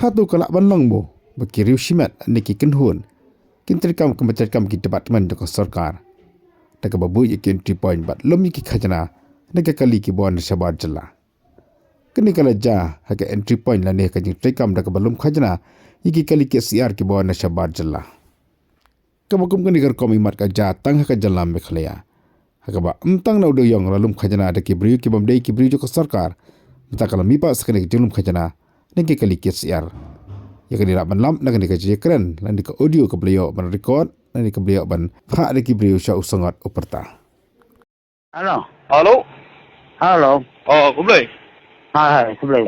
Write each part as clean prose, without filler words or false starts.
Hatu kalak banlong bo, bakiriu shimat niki kenhun. Kintrikam kementerian ki departemen de sarkar. Daga babu ye entry point bat lom ki khajana daga kali ki bon shabar jalla. Kini kala ja haka entry point la ne ka jing trikam daga balum khajana yiki kali ki CR ki bon shabar jalla. Kabakum kini kar komi mat ka ja tang haka jalla me khlaya. Haka ba amtang na udo yong lalum khajana daki briu ki bamdei ki briu ko sarkar. Mita kala mipa sakane ki julum khajana niki kali ki CR. Ya kini rak lam nak ni kerja keren lan di audio ke beliau ban record lan di beliau ban hak di beliau sya usangat uperta. Halo. Halo. Halo. Oh, kublai. Hai, kublai.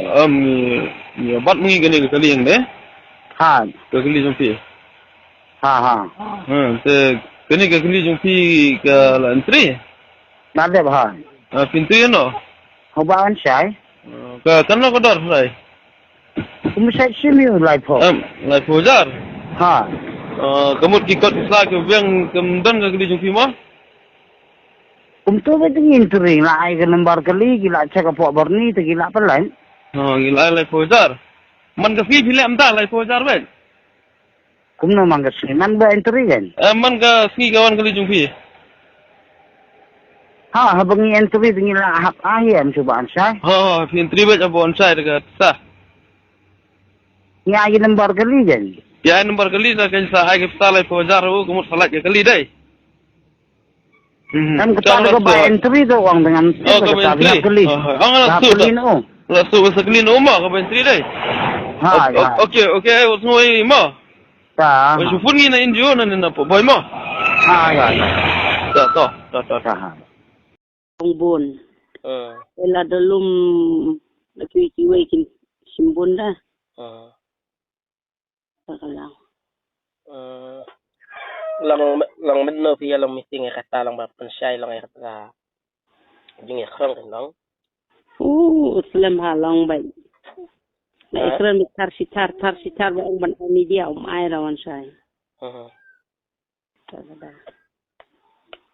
Ni bat mungi kene ke kali yang deh. Ha. Ke kali jumpi. Ha. Te kene ke kali jumpi ke lantri. Nade bahan. Pintu ya no. Hobaan syai. Ke tanah kodar sai. Kumusai sini lai po. Lai pojar. Ha. Kamut ki kot sa ke biang kemudian ke kali jumpi mah. Kumtu ba tingin turing lai ke lembar kali gila cek apa berni tu gila pelan. Gila lai pojar. Man ke fi bile amta lai pojar ben. Kumno mangga sini man ba entry kan. Man ke fi kawan kali jumpi. Ha, habangi entry tingin la hap ayam cubaan syai. Fi entry bet abon sai dekat sah. Ya aja lembar kali kan. Ya nomor kali sa kan sa ai kita lai pojar hu kumut salat ke kali dai. Kan kita ada ke entry tu orang dengan ke kali. Kali no. Lasu sekali no ma ke entry dai. Ha. Okey, us ngoi ma. Ta. Shufun ni na injo na boy ma. Ha ya. Ta. Bongbon. Ela dalum nakikiway kin simbon da. Sakalang. Lang men no pia lang meeting kata lang ba pensay lang kata. Jing ikram kan lang. Islam halang bay. Na ikram tar sitar ba ban media ay rawan say.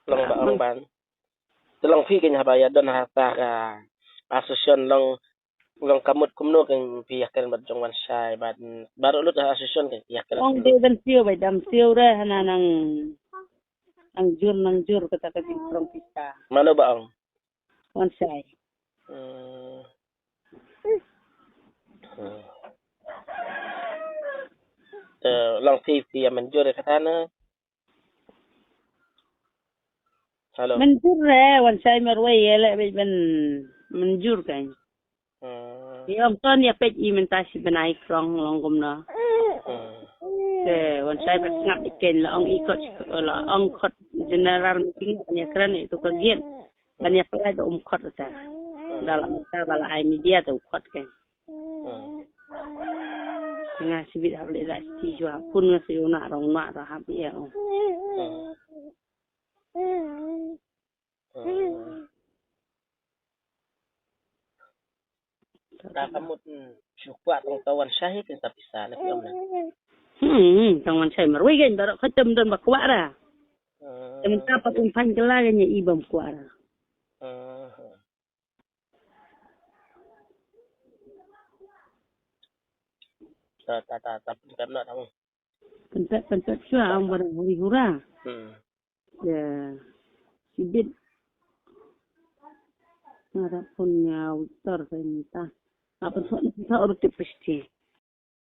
Lang ba ang ban. Lang fi kanya ba ya don hata ka asosyon lang kamut kumno kan pihak kan bat jongwan sai baru lut asosyon kan pihak kan. Ong de dan siu bay dam siu re hana nang jur kata ka from pista. Mana ba ang? Wan say. Lang fi menjur kata na. Halo. Menjur re wan say merwe yele ben menjur kan. Yang ton ya pet imentasi benai krong longgom na. Wan say ngap iken la ong ikot la ong khot general meeting nya keren itu kagian. Banyak pula ada khot ta. Dalam bala ai media tu khot kan. Nga sibit hable la ti jwa pun nga siyo na rong na ra hab ya. Kamu syukur tong tawan syahid kita bisa nak yom na. Tawan syahid marwi kan baru khatam dan bakwa ra. Sementara patumpan kelaganya ibam kuara. Ta karena kamu. Pentat syua ang barang hura. Ya. Sibit. Nara punya utar saya minta. Apa soal kita urut pasti.